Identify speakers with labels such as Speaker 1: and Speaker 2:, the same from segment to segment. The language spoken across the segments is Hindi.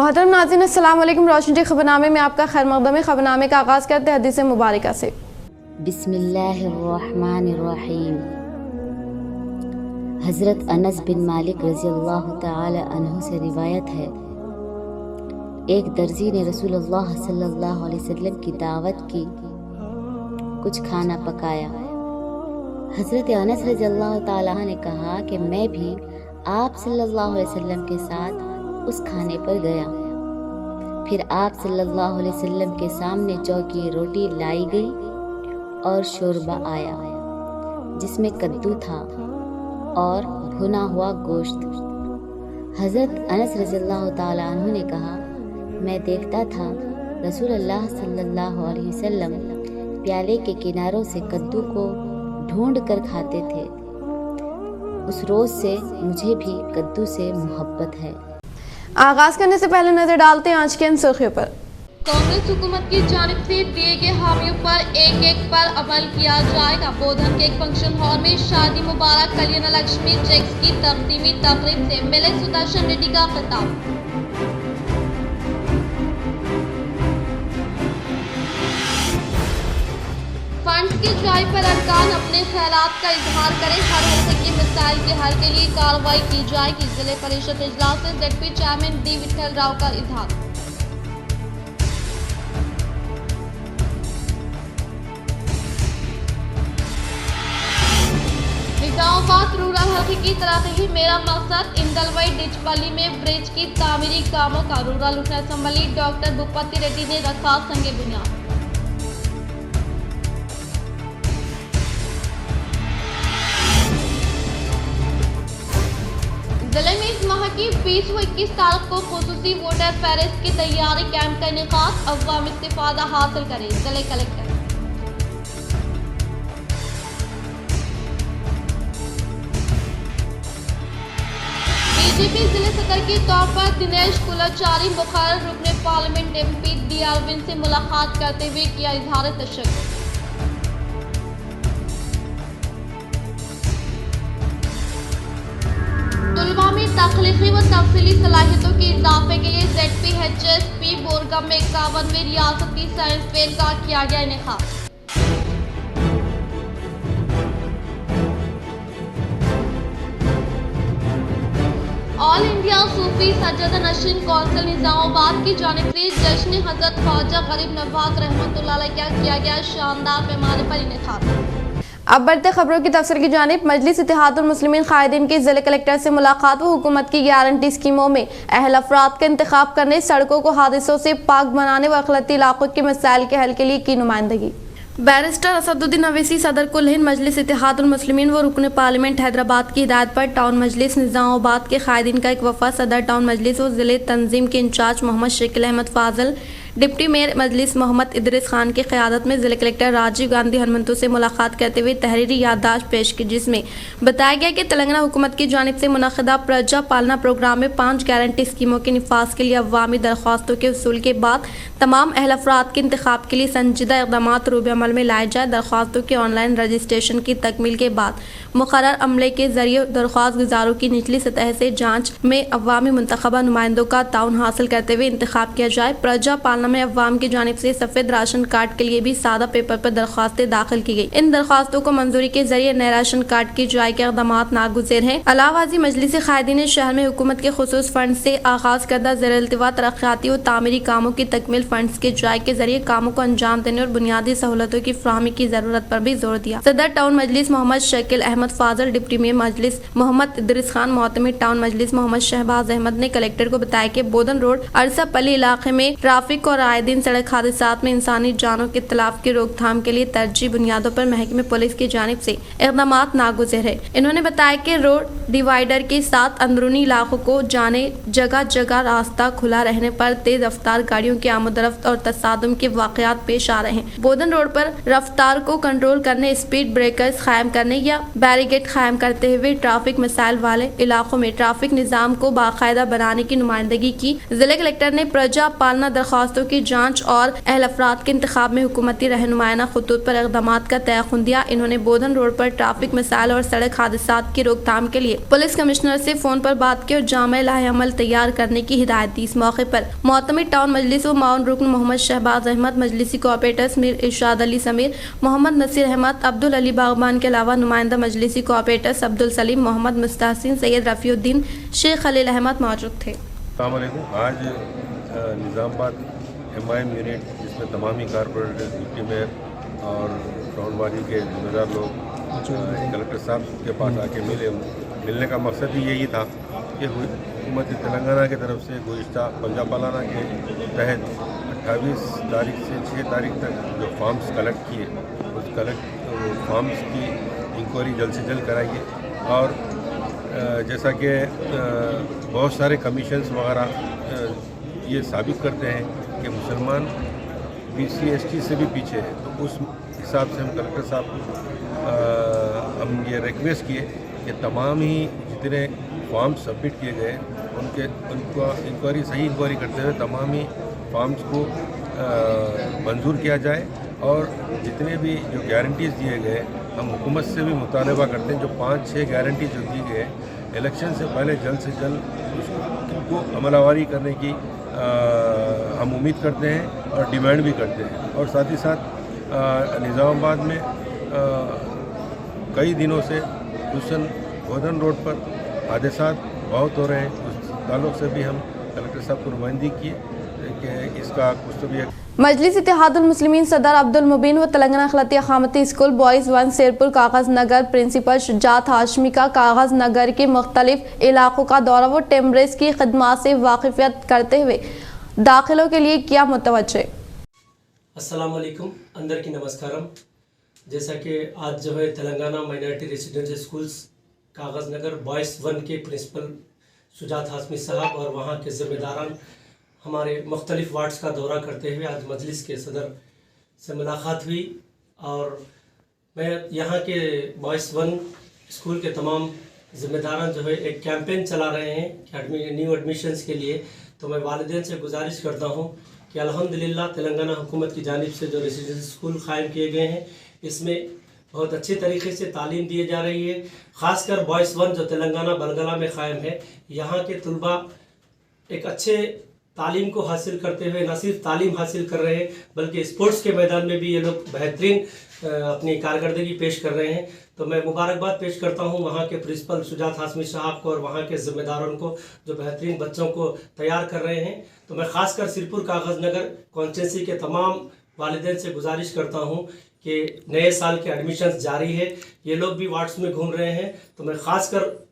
Speaker 1: मोहतरम नाज़रीन, अस्सलाम वालेकुम। रोशनी खबरनामे में आपका खैर मक़दम है। खबरनामे का आगाज़ करते हैं हदीस मुबारका से।
Speaker 2: बिस्मिल्लाहिर्रहमानिर्रहीम। हज़रत अनस बिन मालिक रज़ियल्लाहु ताला अन्हु से रिवायत है, एक दर्जी ने रसूलुल्लाह सल्लल्लाहु अलैहि वसल्लम की दावत की, कुछ खाना पकाया। हज़रत अनस रज़ियल्लाहु ताला ने कहा कि मैं भी आप सल्लल्लाहु अलैहि वसल्लम के साथ उस खाने पर गया। फिर आप सल्लल्लाहु अलैहि वसल्लम के सामने चौकी रोटी लाई गई और शोरबा आया जिसमें कद्दू था और भुना हुआ गोश्त। हज़रत अनस रज़ियल्लाहु ताला अन्हु ने कहा, मैं देखता था रसूलुल्लाह सल्लल्लाहु अलैहि वसल्लम प्याले के किनारों से कद्दू को ढूंढ कर खाते थे। उस रोज़ से मुझे भी कद्दू से मोहब्बत है।
Speaker 1: आगाज़ करने से पहले नजर डालते हैं आज की इन सुर्खियों पर।
Speaker 3: कांग्रेस हुकूमत की जानिब से दिए गए हामियों पर एक पर अमल किया जाएगा। बोधन के एक फंक्शन हॉल में शादी मुबारक कल्याण लक्ष्मी चेक्स की तकदीमी तकरीब से मिले सुदर्शन रेड्डी का खिताब। फंड्स की ड्राइव पर अरकान अपने ख्यालात का इजहार करें। हर हल्के के मसाइल के हल के लिए कार्रवाई की जाएगी। जिले परिषद इजलास में ZP chairman D Vithal Rao का इजहार। निजामाबाद रूरल हल्के की तरक्की ही मेरा मकसद। इंदलवई डिचपल्ली में ब्रिज की तामीरी कामों का rural assembly doctor Bhupathi Reddy ने रखा संगे बुनियाद। जिले में इस माह की 20 व 21 तारीख को खुसूसी वोटर फहरिस्त की तैयारी कैंप का इनेकाद। अवाम इस्तिफादा हासिल करें, जिले कलेक्टर। बीजेपी जिले सदर के तौर पर दिनेश कुलाचारी मुखर्रर रुकने पार्लियामेंट एमपी डी अरविंद से मुलाकात करते हुए किया इजहार तशक्कुर। तुलबा में तख्लीकी व तफसीली सलाहियतों के इजाफे के लिए ZPHSP बोरगम में 51वें रियासती साइंस फेयर का किया गया इनेकाद। ऑल इंडिया सूफी सज्जद नशीन कौंसिल निजामाबाद की जानिब से जश्न हजरत ख्वाजा गरीब नवाज रहमतुल्लाह अलैह का किया गया शानदार पैमाने पर इनेकाद।
Speaker 1: अब बढ़ते खबरों की तफसीर की जानिब। मजलिस इत्तेहादुल मुस्लिमीन कायदीन की जिले कलेक्टर से मुलाकात व हुकूमत की गारंटी स्कीमों में अहल अफराद का इंतखाब करने, सड़कों को हादसों से पाक बनाने व अखलती इलाकों के मसाइल के हल के लिए की नुमाइंदगी। बैरिस्टर असदुद्दीन अवैसी सदर कुल हिंद मजलिस इत्तेहादुल मुस्लिमीन व रुकन पार्लियामेंट हैदराबाद की हिदायत पर टाउन मजलिस निजामाबाद के कायदीन का एक वफद सदर टाउन मजलिस व जिले तंजीम के in charge Mohammad Shakeel Ahmad Fazal, deputy mayor मजलिस मोहम्मद इदरीस खान की क़यादत में जिला कलेक्टर राजीव गांधी हनुमंतु से मुलाकात करते हुए तहरीरी याददाश्त पेश की, जिसमें बताया गया कि तेलंगाना हुकूमत की जानिब से मुनक़दा प्रजा पालना प्रोग्राम में 5 गारंटी स्कीमों के निफाज के लिए अवामी दरख्वास्तों के वसूल के बाद तमाम अहल अफराद के इंतखाब के लिए संजीदा इक़दाम रूब अमल में लाए जाए। दरख्वास्तों के ऑनलाइन रजिस्ट्रेशन की तकमील के बाद मुक़र्रर अमले के जरिए दरख्वास्त गुजारों की निचली सतह से जाँच में अवामी मुंतखबा नुमाइंदों का ताउन हासिल करते हुए इंतखाब किया जाए। प्रजा पालना में अवाम की जानिब से सफेद राशन कार्ड के लिए भी सादा पेपर पर दरख्वास्तें दाखिल की गई। इन दरख्वास्तों को मंजूरी के जरिए नए राशन कार्ड की जाए के इक़दाम नागुज़ेर हैं। अलावाजी मजलिस कायदीन शहर में हुकूमत के खुसूस फंड से आगाज करदा ज़ेर-ए-इल्तिवा तरक्याती और तामीरी कामों की तकमील फंड्स के जाए के जरिए कामों को अंजाम देने और बुनियादी सहूलतों की फराहमी की जरूरत पर भी जोर दिया। सदर टाउन मजलिस मोहम्मद शकील अहमद फाजल, डिप्टी मेयर मजलिस मोहम्मद इदरीस खान, मोहतमिद टाउन मजलिस मोहम्मद शहबाज अहमद ने कलेक्टर को बताया कि बोधन रोड अरसापल्ली इलाके में ट्रैफिक और आए दिन सड़क हादसात में इंसानी जानों के इख्तिलाफ की रोकथाम के लिए तरजीह बुनियादों पर महकमे पुलिस की जानिब से इक़दाम नागुज़ेर है। इन्होंने बताया कि रोड डिवाइडर के साथ अंदरूनी इलाकों को जाने जगह जगह रास्ता खुला रहने पर तेज रफ्तार गाड़ियों की आमदरफ्त और तसादुम के वाक़यात पेश आ रहे हैं। बोधन रोड पर रफ्तार को कंट्रोल करने, स्पीड ब्रेकर्स कायम करने या बैरिकेड कायम करते हुए ट्रैफिक मसाइल वाले इलाकों में ट्रैफिक निज़ाम को बाकायदा बनाने की नुमाइंदगी की। जिले कलेक्टर ने प्रजा पालना दरख्वास्तों दरख्वास्तों की जाँच और अहल अफराद के इंतखाब में हुकूमती रहनुमायाना खतूत पर इक़दामात का तयख़ुन दिया। इन्होंने बोधन रोड पर ट्रैफिक मसाइल और सड़क हादसात की रोकथाम के लिए पुलिस कमिश्नर से फ़ोन पर बात की और जामे लाहे-अमल तैयार करने की हिदायत दी। इस मौके पर मोतमिद टाउन मजलिस व माउन रुकन मोहम्मद शहबाज अहमद, मजलिसी कोऑपरेटर्स मीर इरशाद अली समीर, मोहम्मद नसीर अहमद, अब्दुल अली बागबान के अलावा नुमाइंदा मजलिसी कोऑपरेटर्स अब्दुल सलीम, मोहम्मद मुस्तहसिन, सैयद रफ़ीउद्दीन, शेख खलील अहमद मौजूद थे।
Speaker 4: अस्सलाम वालेकुम। आज निज़ामाबाद एमआईएम यूनिट जिसमें तमामी कारपोरेटर्स, डिप्टी मेयर और टाउन वाली के जिम्मेदार लोग कलेक्टर साहब के पास आके मिलने का मकसद ही यही था कि हुकूमत तेलंगाना की तरफ से गुज़िश्ता पंजाब पालाना के तहत 28 तारीख से 6 तारीख तक जो फॉर्म्स कलेक्ट किए उस फॉर्म्स की इंक्वायरी जल्द से जल्द कराइए। और जैसा कि बहुत सारे कमीशंस वगैरह ये साबित करते हैं कि मुसलमान BC-ST से भी पीछे है, तो उस हिसाब से हम कलेक्टर साहब हम ये रिक्वेस्ट किए कि तमाम ही जितने फॉर्म सबमिट किए गए उनको सही इंक्वायरी करते हुए तमाम ही फॉर्म्स को मंजूर किया जाए। और जितने भी जो गारंटीज़ दिए गए हम हुकूमत से भी मुतालबा करते हैं, जो 5-6 गारंटी जो दी गए इलेक्शन से पहले जल्द से जल्द उसको अमलावारी करने की हम उम्मीद करते हैं और डिमांड भी करते हैं। और साथ ही साथ निज़ामाबाद में कई दिनों से बोधन रोड पर हादसात बहुत हो रहे हैं, उस ताल्लुक़ से भी हम कलेक्टर साहब को नुमाइंदगी किए कि इसका कुछ तो भी
Speaker 1: मजलिस इत्तेहादुल मुस्लिमीन सदर अब्दुल मुबीन व तेलंगाना अखलाती अखामती स्कूल बॉयज़ 1 शेरपुर कागज़ नगर प्रिंसिपल शुजात हाशमी का कागज़ नगर के मुख्तलिफ इलाकों का दौरा व टेम्बरेज की खदमात से वाकिफियत करते हुए दाखिलों के लिए किया मुतवज्जे।
Speaker 5: अस्सलाम वालेकुम, अंदर की नमस्कारम। जैसा कि आज जो है तेलंगाना माइनॉरिटी रेसिडेंशियल स्कूल्स कागज़ नगर बॉयज़ 1 के प्रिंसिपल शुजात हाशमी साहब और वहाँ के ज़िम्मेदारान हमारे मुख्तलिफ़ वार्ड्स का दौरा करते हुए आज मजलिस के सदर से मुलाकात हुई। और मैं यहाँ के बॉयज़ 1 स्कूल के तमाम ज़िम्मेदारान जो है एक कैंपेन चला रहे हैं कि न्यू एडमिशन्स के लिए, तो मैं वालिदैन से गुजारिश करता हूँ कि अल्हम्दुलिल्लाह तेलंगाना हुकूमत की जानिब से जो रेसिडेंशियल स्कूल क़ायम किए गए हैं इसमें बहुत अच्छे तरीके से तालीम दी जा रही है। ख़ासकर बॉयज़ 1 जो तेलंगाना बलगला में क़ायम है, यहाँ के तलबा एक अच्छे तालीम को हासिल करते हुए न सिर्फ तालीम हासिल कर रहे हैं बल्कि स्पोर्ट्स के मैदान में भी ये लोग बेहतरीन अपनी कारकर्दगी पेश कर रहे हैं। तो मैं मुबारकबाद पेश करता हूँ वहाँ के प्रिंसिपल शुजात हाशमी साहब को और वहाँ के ज़िम्मेदारों को जो बेहतरीन बच्चों को तैयार कर रहे हैं। तो मैं ख़ासकर सिरपुर कागज़ नगर कॉन्स्टिट्यूंसी के तमाम वालिदैन से गुजारिश करता हूँ कि नए साल के एडमिशन्स जारी है, ये लोग भी वार्ड्स में घूम रहे हैं, तो मैं ख़ासकर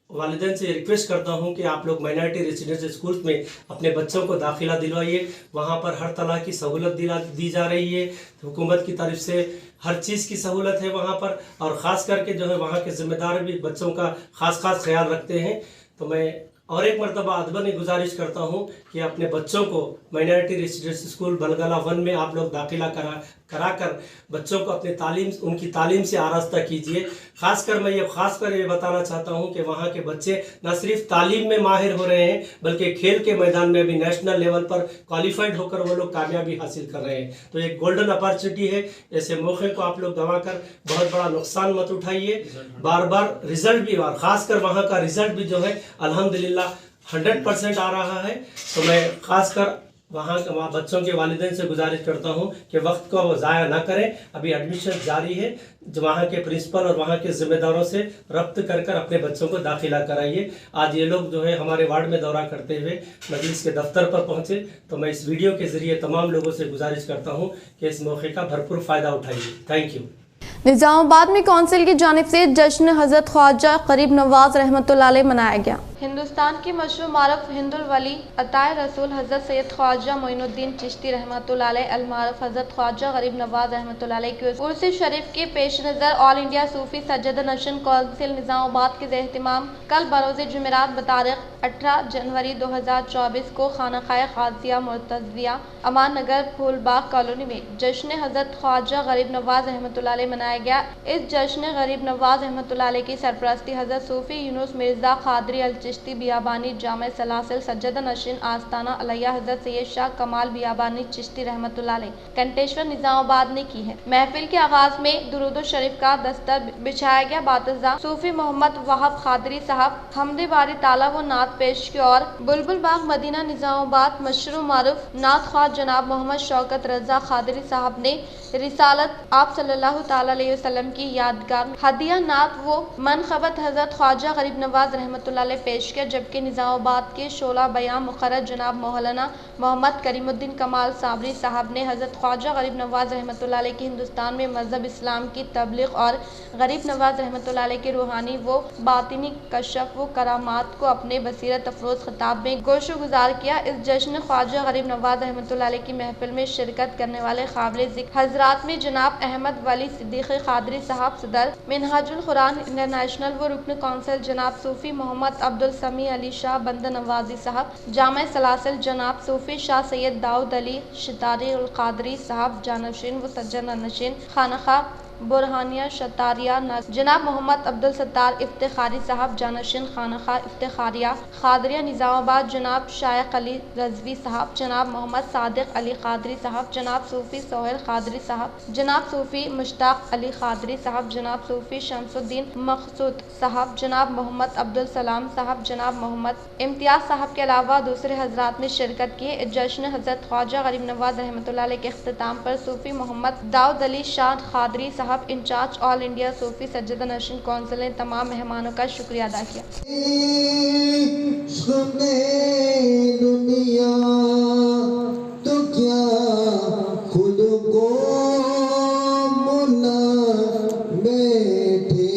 Speaker 5: वालिदैन से रिक्वेस्ट करता हूं कि आप लोग माइनॉरिटी रेसिडेंशियल स्कूल्स में अपने बच्चों को दाखिला दिलवाइए। वहां पर हर तरह की सहूलत दी जा रही है, हुकूमत की तरफ से हर चीज़ की सहूलत है वहां पर, और ख़ास करके जो है वहां के ज़िम्मेदार भी बच्चों का ख़ास ख्याल रखते हैं। तो मैं और एक मरतबा अदबन गुजारिश करता हूँ कि अपने बच्चों को माइनॉरिटी रेसिडेंशियल स्कूल बलगला 1 में आप लोग दाखिला कराकर बच्चों को अपने उनकी तालीम से आरास्ता कीजिए। खासकर मैं ये बताना चाहता हूँ कि वहाँ के बच्चे न सिर्फ तालीम में माहिर हो रहे हैं बल्कि खेल के मैदान में भी नेशनल लेवल पर क्वालिफाइड होकर वो लोग कामयाबी हासिल कर रहे हैं। तो एक गोल्डन अपॉर्चुनिटी है, ऐसे मौके को आप लोग गंवा कर बहुत बड़ा नुकसान मत उठाइए। बार बार रिजल्ट भी, और ख़ासकर वहाँ का रिजल्ट भी जो है अल्हम्दुलिल्लाह 100% आ रहा है। तो मैं ख़ासकर वहाँ बच्चों के वालिदैन से गुजारिश करता हूँ कि वक्त को वो ज़ाया ना करें। अभी एडमिशन जारी है, जो वहाँ के प्रिंसिपल और वहाँ के ज़िम्मेदारों से रब्त कर अपने बच्चों को दाखिला कराइए। आज ये लोग जो है हमारे वार्ड में दौरा करते हुए मजलिस के दफ्तर पर पहुँचे, तो मैं इस वीडियो के ज़रिए तमाम लोगों से गुजारिश करता हूँ कि इस मौके का भरपूर फ़ायदा उठाइए। Thank you.
Speaker 1: निज़ामाबाद में कौंसिल की जानिब से जश्न हज़रत ख्वाजा गरीब नवाज रहमतुल्लाह अलैह मनाया गया। हिंदुस्तान की मशहूर मारूफ हिंदुल वली अताए रसूल हज़रत सैयद ख्वाजा मोइनुद्दीन चिश्ती रहमतुल्लाह अलैह अल मारूफ हज़रत ख्वाजा गरीब नवाज रहमतुल्लाह अलैह की उर्स शरीफ के पेश नज़र ऑल इंडिया सूफी सज्जद नशन कौंसिल निज़ामाबाद के ज़ेर-ए-इत्तिमाम कल बरोज़ जुमेरात बतारीख़ 18 जनवरी 2024 को खानक़ाए ग़ाज़िया मुर्तज़िया अमान नगर फूलबाग कॉलोनी में जश्न हज़रत ख्वाजा गरीब नवाज रहमतुल्लाह अलैह मनाया गया। इस जश्न गरीब नवाज रहमतुल्लाह अलैह की सरपरस्ती हज़रत सूफी यूनुस मिर्ज़ा क़ादरी अल चिश्ती बियाबानी जामे सलासिल सज्जद नशीन आस्ताना अलैया हजरत सैयद शाह कमाल बियाबानी चिश्ती रहमतुल्लाह अलैह कंटेश्वर निजामाबाद ने की है। महफिल के आगाज में दुरूद शरीफ का दस्तर बिछाया गया। बातज़ा सूफी मोहम्मद वहाब खादरी साहब हमदे बारी ताला व नात पेश की और बुलबुल बाग मदीना निजामाबाद मशरू मारूफ नात ख्वाह जनाब मोहम्मद शौकत रजा खादरी साहब ने रिसालत आप सल्लल्लाहु ताला अलैहि वसल्लम की यादगार हदिया नात वो मनखबत हजरत ख्वाजा गरीब नवाज रहमतुल्लाह अलैह पेश किया, जबकि निजामाबाद के शोला बयां मुखर्रर जनाब मौलाना मोहम्मद करीमुद्दीन कमाल साबरी साहब ने हजरत ख्वाजा गरीब नवाज रहमतुल्लाह अलैह की हिंदुस्तान में मजहब इस्लाम की तबलीग और गरीब नवाज रहमतुल्लाह अलैह के रूहानी व बातिनी कशफ व करामात को अपने बसीरत अफरोज खिताब में गोशो गुजार किया। इस जश्न ख्वाजा गरीब नवाज रहमतुल्लाह अलैह की महफिल में शिरकत करने वाले काबिल ज़िक्र हजरात में जनाब अहमद वली सिद्दीक़ खादरी साहब सदर मिनहाजुल कुरान इंटरनेशनल व रुकन कौंसिल जनाब सूफी मोहम्मद अब्दुल समी अली शाह बंद नवाजी साहब जामे सलासिल जनाब सूफी शाह सैयद दाऊद अली शितारी उल कादरी साहब जानशीन व सज्जन नशीन खानखा बुरहानिया शतारिया जनाब मोहम्मद अब्दुल सत्तार इफ्तिखारी साहब जानशीन खानखा इफ्तिखारिया खादरिया निजामाबाद जनाब शायख अली रजवी साहब जनाब मोहम्मद सादिक अली खादरी साहब जनाब सूफी सोहेल खादरी साहब जनाब सूफी मुश्ताक अली खादरी साहब जनाब सूफी शमसुद्दीन मकसूद साहब जनाब मोहम्मद अब्दुल सलाम साहब जनाब मोहम्मद इम्तियाज साहब के अलावा दूसरे हजरात ने शिरकत की। जश्न हजरत ख्वाजा गरीब नवाज रहमतुल्लाह अलैह के अख्तिताम पर सूफी मोहम्मद दाऊद अली शाह खादरी साहब इंचार्ज ऑल इंडिया सूफी सज्जद नशीन कौंसिल ने तमाम मेहमानों का शुक्रिया अदा किया।
Speaker 6: दुनिया तो क्या खुद को मुला बैठे।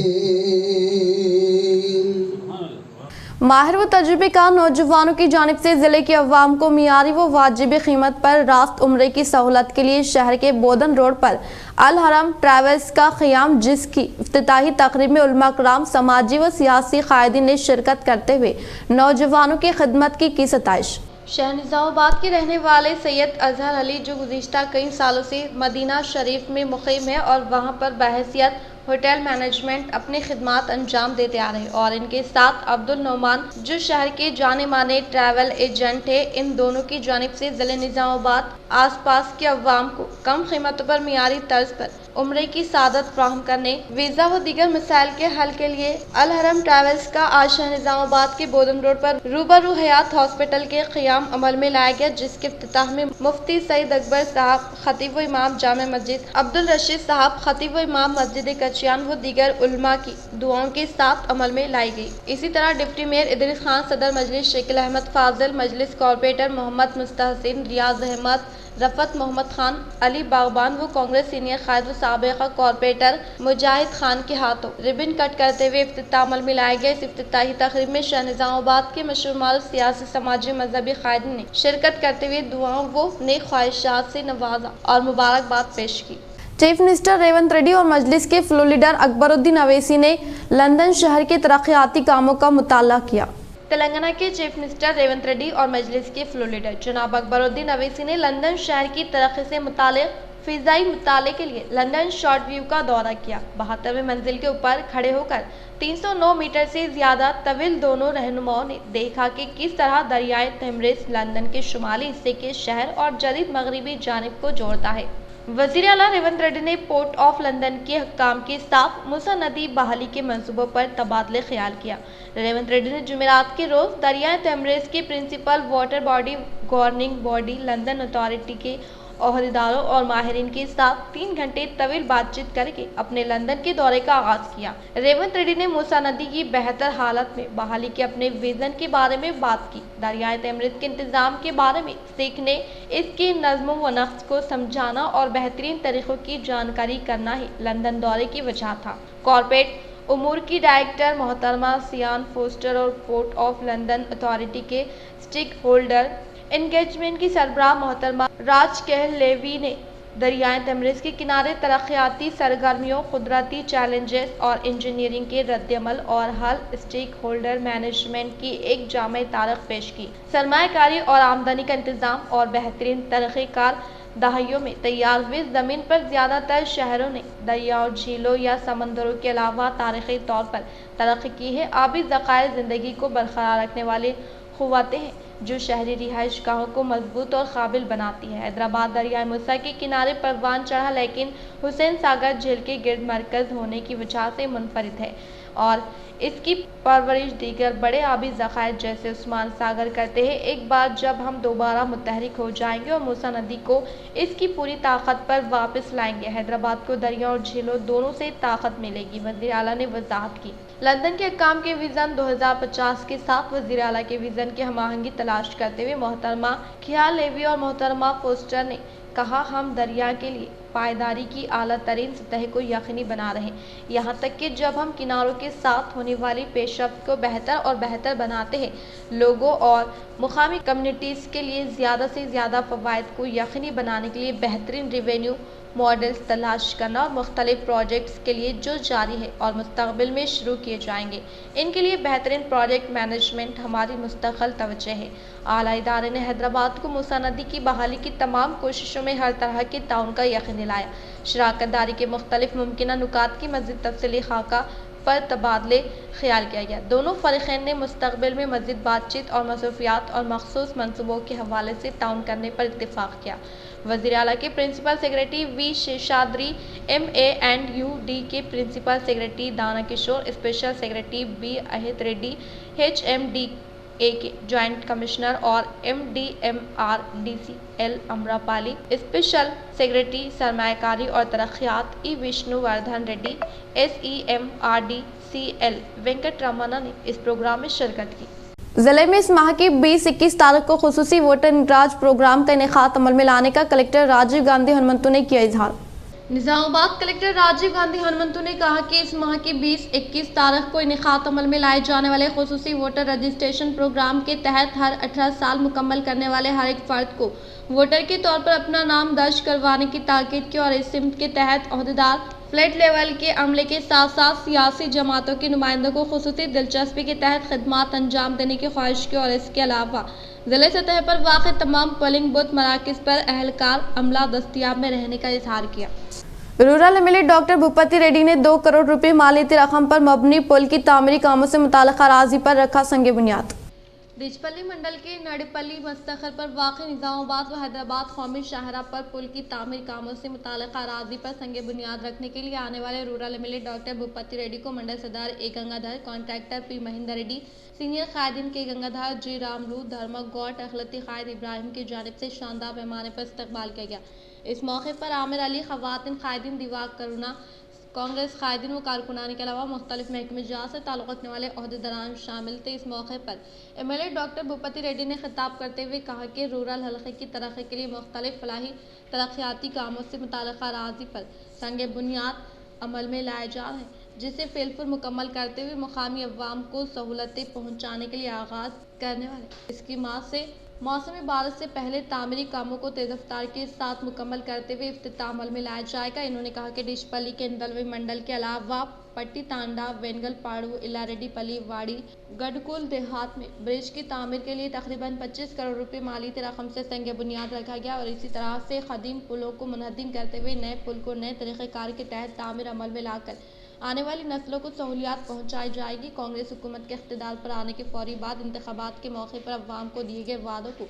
Speaker 1: माहिर व तजुर्बेकार नौजवानों की जानिब से जिले के अवाम को मियारी व वाजिब कीमत पर रास्त उम्रे की सहूलत के लिए शहर के बोधन रोड पर अल हरम ट्रैवल्स का क़याम, जिसकी इफ्तिताही तकरीब में उलमा कराम समाजी व सियासी कायदीन ने शिरकत करते हुए नौजवानों की खिदमत की सताइश। शहर निजामाबाद के रहने वाले सैयद अजहर अली जो गुज़िश्ता कई सालों से मदीना शरीफ में मुक़ीम है और वहाँ पर बहैसियत होटल मैनेजमेंट अपनी खिदमात अंजाम देते आ रहे, और इनके साथ अब्दुल नौमान जो शहर के जाने माने ट्रैवल एजेंट है। इन दोनों की जानिब से ज़िले निजामाबाद आसपास के अवाम को कम कीमतों पर मियारी तर्ज पर उम्रे की सादत फ्राहम करने, वीज़ा व दीगर मसाइल के हल के लिए अल हरम ट्रैवल्स का आज शहर निजामाबाद के बोधन रोड पर रूबरू हयात हॉस्पिटल के क़याम अमल में लाया गया, जिसके इफ्तिताह में मुफ्ती सईद अकबर साहब खतीब व इमाम जामे मस्जिद, अब्दुल रशीद साहब खतीब व इमाम मस्जिद कचियान व दीगर उलमा की दुआओं के साथ अमल में लाई गई। इसी तरह डिप्टी मेयर इदरीस खान, सदर मजलिस शकील अहमद फाजिल, मजलिस कॉर्पोरेटर मोहम्मद मुस्तहसिन, रियाज अहमद, रफत मोहम्मद खान, अली बागबान व कांग्रेस सीनियर कायद व साबिक़ा कॉर्पोरेटर मुजाहिद खान के हाथों रिबन कट करते हुए इफ्तिताह अमल में लाया गया। इस इफ्तिताही तकरीब में शहर निजामाबाद के मशहूर मारूफ सियासी समाजी मजहबी कायदीन ने शिरकत करते हुए दुआओं व नेक ख्वाहिशात से नवाजा और मुबारकबाद पेश की। चीफ मिनिस्टर रेवंत रेड्डी और मजलिस के फ्लोर लीडर अकबरुद्दीन अवैसी ने लंदन शहर के तरक्याती कामों का मुताला किया। तेलंगाना के चीफ मिनिस्टर रेवंत रेड्डी और मजलिस के फ्लोर लीडर जनाब अकबरुद्दीन अवैसी ने लंदन शहर की तरक्की से मुताल्लिक़ फ़िज़ाई मुताले के लिए लंदन शॉर्ट व्यू का दौरा किया। 72वें मंजिल के ऊपर खड़े होकर 309 मीटर से ज़्यादा तवील दोनों रहनुमाओं ने देखा कि किस तरह दरियाए तमरीज़ लंदन के शुमाली हिस्से के शहर और जदीद मगरबी जानिब को जोड़ता है। वज़ीर आला रेवंत रेड्डी ने पोर्ट ऑफ लंदन के हुक्काम के साथ मूसा नदी बहाली के मंसूबों पर तबादले ख्याल किया। रेवंत रेड्डी ने जुमेरात के रोज़ दरियाए तमरीज़ के principal water body governing body London authority के ओहदेदारों और माहिरीन के साथ 3 घंटे तवील बातचीत करके अपने लंदन के दौरे का आगाज किया। रेवंत रेड्डी ने मूसा नदी की बेहतर हालत में बहाली के अपने विजन के बारे में बात की। दरियाए तमरीज़ के इंतज़ाम के बारे में सीखने, इसके नज़्म व नक्श को समझाना और बेहतरीन तरीक़ों की जानकारी करना ही लंदन दौरे की वजह था। कॉर्पोरेट उमूर की डायरेक्टर मोहतरमा सियान फोस्टर और पोर्ट ऑफ लंदन अथॉरिटी के स्टेक होल्डर एंगेजमेंट की सरबराह मोहतरमा राज कहल लेवी ने दरियाए तमरीज़ के किनारे तरक्याती सरगर्मियों, कुदरती चैलेंजेस और इंजीनियरिंग के रद्दअमल और हल स्टेक होल्डर मैनेजमेंट की एक जामे तारीख पेश की। सरमायाकारी और आमदनी का इंतज़ाम और बेहतरीन तरक़ीकार दहाइयों में तैयार हुई ज़मीन पर ज़्यादातर शहरों ने दरियाओं, झीलों या समंदरों के अलावा तारीख़ी तौर पर तरक्की की है। आबी ज़खायर ज़िंदगी को बरकरार रखने वाले क़ुव्वतें हैं जो शहरी रिहाइश गाहों को मजबूत और काबिल बनाती है। हैदराबाद दरियाए मूसा के किनारे परवान चढ़ा, लेकिन हुसैन सागर झील के गिर्द मरकज़ होने की वजह से मुनफरिद है और इसकी परवरिश दीगर बड़े आबी ज़खायर जैसे उस्मान सागर करते हैं। एक बार जब हम दोबारा मुतहरिक हो जाएंगे और मूसा नदी को इसकी पूरी ताकत पर वापस लाएंगे, हैदराबाद को दरिया और झीलों दोनों से ताकत मिलेगी, वज़ीर आला ने वजाहत की। लंदन के हुक्काम के विज़न 2050 के साथ वज़ीर आला के विज़न की हमाहंगी तलाश करते हुए मोहतरमा खियाल लेवी और मोहतरमा फोस्टर ने कहा, हम दरिया के लिए पायदारी की आला तरीन सतह को यकीनी बना रहे हैं, यहाँ तक कि जब हम किनारों के साथ होने वाली पेशरफ्त को बेहतर और बेहतर बनाते हैं, लोगों और मुकामी कम्युनिटीज़ के लिए ज़्यादा से ज़्यादा फ़वाइद को यकीनी बनाने के लिए बेहतरीन रेवेन्यू मॉडल्स तलाश करना और मुख्तलिफ प्रोजेक्ट्स के लिए जो जारी है और मुस्तक़बिल में शुरू किए जाएंगे, इनके लिए बेहतरीन प्रोजेक्ट मैनेजमेंट हमारी मुस्तक़िल तवज्जो है। आला इदारे ने हैदराबाद को मूसा नदी की बहाली की तमाम कोशिशों में हर तरह के ताउन का यकीन दिलाया। शराकत दारी के मुख्तलिफ मुमकिन नुकात की मज़ीद तफसीली खाका पर तबादले ख्याल किया गया। दोनों फ़रीक़ैन ने मुस्तक़बिल में मज़ीद बातचीत और मसरूफ़ियात और मख़सूस मनसूबों के हवाले से ताउन करने पर इत्तिफ़ाक़ किया। वज़ीर आला के principal secretary we Seshadri, MA&UD के प्रिंसिपल सेक्रेटरी दाना किशोर, स्पेशल सेक्रेटरी बी अहित रेड्डी, HMDA के जॉइंट कमिश्नर और MDMRDCL अम्रपाली, स्पेशल सेक्रेटरी सरमायाकारी और तरक्यात ई विष्णुवर्धन रेड्डी, SEMRDCL वेंकट रमना ने इस प्रोग्राम में शिरकत की। जिले में इस माह की 20-21 तारीख को खुसूसी वोटर इंटराज प्रोग्राम का इनेकाद अमल में लाने का कलेक्टर राजीव गांधी हनुमंतु ने किया इजहार। निजामाबाद कलेक्टर राजीव गांधी हनुमंतु ने कहा कि इस माह की 20-21 तारीख को इनेकाद अमल में लाए जाने वाले खुसूसी वोटर रजिस्ट्रेशन प्रोग्राम के तहत हर 18 साल मुकम्मल करने वाले हर एक फर्द को वोटर के तौर पर अपना नाम दर्ज करवाने की ताकीद की और इस सिमत के तहत अहदेदार फ्लैट लेवल के अमले के साथ साथ सियासी जमातों के नुमाइंदों को खुसूसी दिलचस्पी के तहत खिदमात अंजाम देने की ख्वाहिश की और इसके अलावा जिले सतह पर वाक़ तमाम पोलिंग बूथ मराकज़ पर अहलकार अमला दस्तियाब में रहने का इजहार किया। Rural MLA doctor Bhupathi Reddy ने 2 करोड़ रुपए मालियती रकम पर मबनी पुल की तामीरी कामों से मुताल्लिक़ अराज़ी पर रखा संगे बुनियाद। रिचपल्ली मंडल के नड़पल्ली मस्तखर पर वाक़ निज़ामाबाद व हैदराबाद कौमी शाहरा पर पुल की तामीर कामों से मुताल्लिक़ अराज़ी पर संगे बुनियाद रखने के लिए आने वाले rural MLA doctor Bhupathi Reddy को मंडल सदर A Gangadhar, contractor P Mahendra Reddy, senior कायदीन के गंगाधर जी रामलू, धर्मक गौट, अखलती कायद इब्राहिम की जानिब से शानदार पैमाने पर इस्तकबाल किया गया। इस मौके पर आमिर अली, ख़वातीन कायदीन, दिवाग करुणा, कांग्रेस कायदीन व कारकुनानी के अलावा मुख्तलिफ महकमे जात से ताल्लुक़ रखने वाले अहदेदारान शामिल थे। इस मौके पर एमएलए डॉक्टर भूपति रेड्डी ने खिताब करते हुए कहा कि रूरल हल्के की तरक्की के लिए मुख्तलिफ फलाही तरक्याती कामों से मुताल्लिक़ अराज़ी पर संगे बुनियाद अमल में लाए जा रहे हैं, जिसे फेलफुर मुकम्मल करते हुए मुकामी अवाम को सहूलतें पहुँचाने के लिए आगाज़ करने वाले इसकी माह से मौसमी बारिश से पहले तामीरी कामों को तेज़ रफ्तार के साथ मुकम्मल करते हुए इफ्तिताह अमल में लाया जाएगा। इन्होंने कहा कि डिशपल्ली के इंदलवी मंडल के अलावा पट्टी तांडा, वेनगल पाड़ू, इलारेड्डीपल्ली, वाड़ी, गडकुल देहात में ब्रिज की तामीर के लिए तकरीबन 25 करोड़ रुपए मालियती रकम से संगे बुनियाद रखा गया और इसी तरह से कदीम पुलों को मुनहद्दिम करते हुए नए पुल को नए तरीक़ेकार के तहत तामीर अमल में लाकर आने वाली नस्लों को सहूलियात पहुँचाई जाएगी। कांग्रेस हुकूमत के इख्तिदार पर आने के फौरी बाद इंतखाबात के मौके पर अवाम को दिए गए वादों को